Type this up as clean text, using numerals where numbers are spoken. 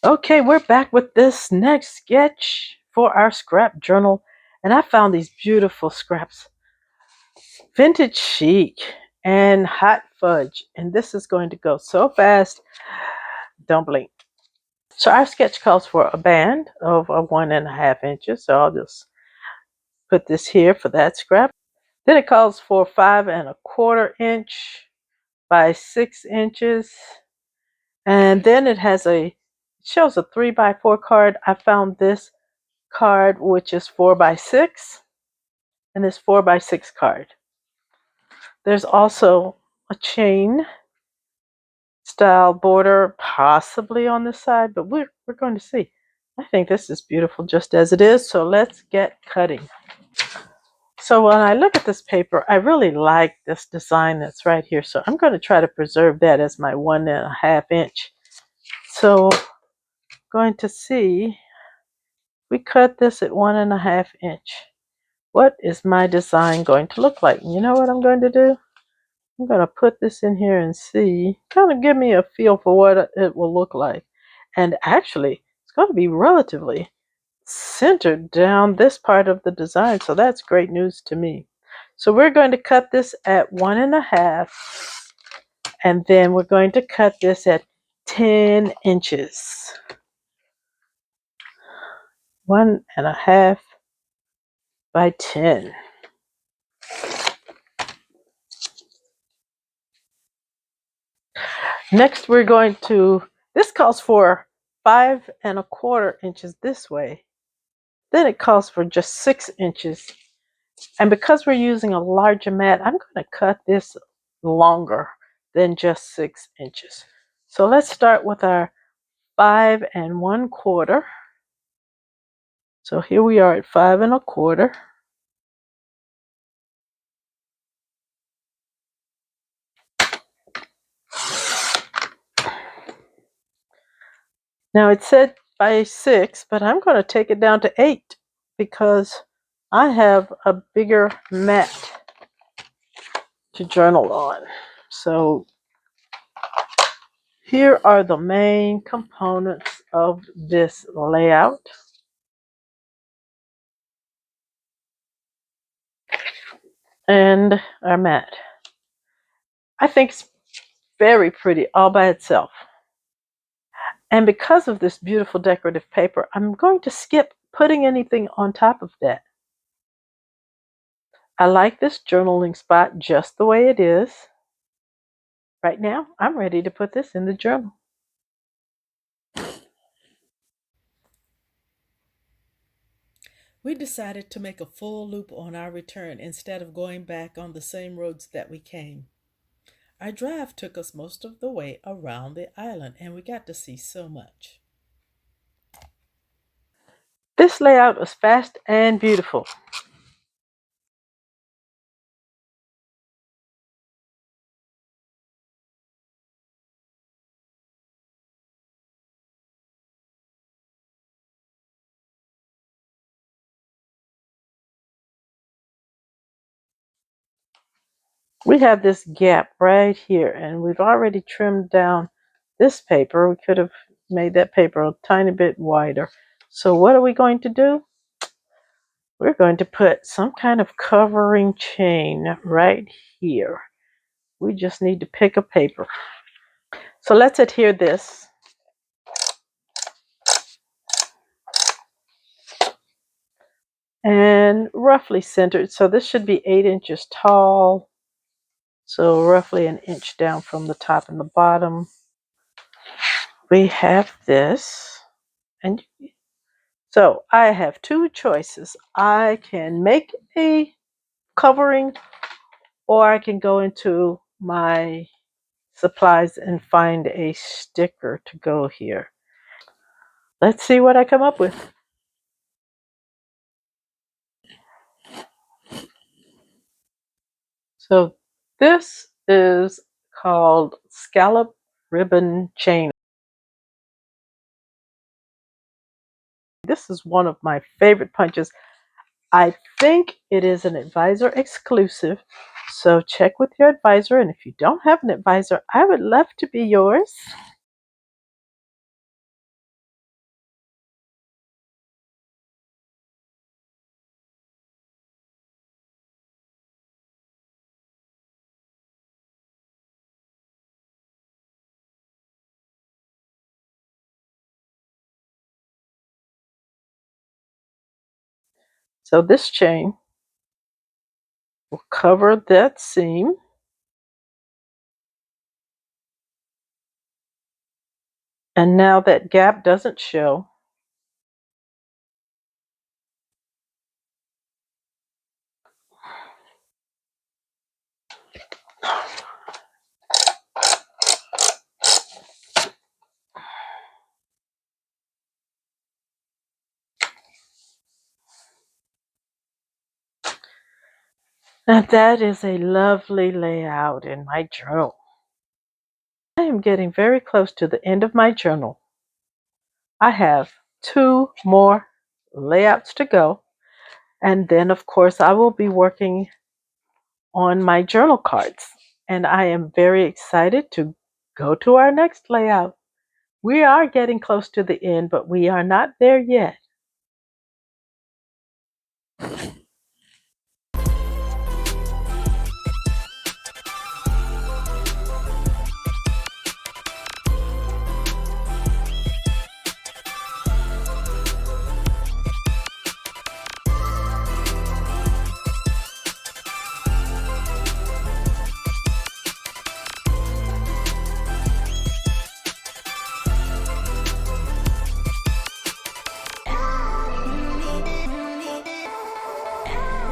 Okay, we're back with this next sketch for our scrap journal. And I found these beautiful scraps. Vintage chic and hot fudge. And this is going to go so fast, don't blink. So our sketch calls for a band of 1.5 inches. So I'll just put this here for that scrap. Then it calls for 5.25 inch by 6 inches. And then it shows a 3x4 card. I found this card which is 4x6 and this 4x6 card. There's also a chain style border possibly on this side, but we're going to see. I think this is beautiful just as it is, so let's get cutting. So when I look at this paper, I really like this design that's right here, so I'm going to try to preserve that as my 1.5 inch. So going to see, we cut this at 1.5 inch. What is my design going to look like? You know what I'm going to do? I'm going to put this in here and see, kind of give me a feel for what it will look like. And actually, it's going to be relatively centered down this part of the design, so that's great news to me. So we're going to cut this at 1.5, and then we're going to cut this at 10 inches. 1.5 by 10. Next, we're going to, this calls for 5.25 inches this way. Then it calls for just 6 inches. And because we're using a larger mat, I'm going to cut this longer than just 6 inches. So let's start with our 5.25. So here we are at 5.25. Now it said by 6, but I'm going to take it down to 8 because I have a bigger mat to journal on. So here are the main components of this layout. And our mat. I think it's very pretty all by itself. And because of this beautiful decorative paper, I'm going to skip putting anything on top of that. I like this journaling spot just the way it is. Right now, I'm ready to put this in the journal. We decided to make a full loop on our return instead of going back on the same roads that we came. Our drive took us most of the way around the island and we got to see so much. This layout was fast and beautiful. We have this gap right here, and we've already trimmed down this paper. We could have made that paper a tiny bit wider. So what are we going to do? We're going to put some kind of covering chain right here. We just need to pick a paper. So let's adhere this. And roughly centered. So this should be 8 inches tall. So roughly an inch down from the top and the bottom. We have this. And so I have two choices. I can make a covering, or I can go into my supplies and find a sticker to go here. Let's see what I come up with. So this is called scallop ribbon chain. This is one of my favorite punches. I think it is an advisor exclusive. So check with your advisor, and if you don't have an advisor, I would love to be yours. So this chain will cover that seam. And now that gap doesn't show. And that is a lovely layout in my journal. I am getting very close to the end of my journal. I have 2 more layouts to go. And then, of course, I will be working on my journal cards. And I am very excited to go to our next layout. We are getting close to the end, but we are not there yet.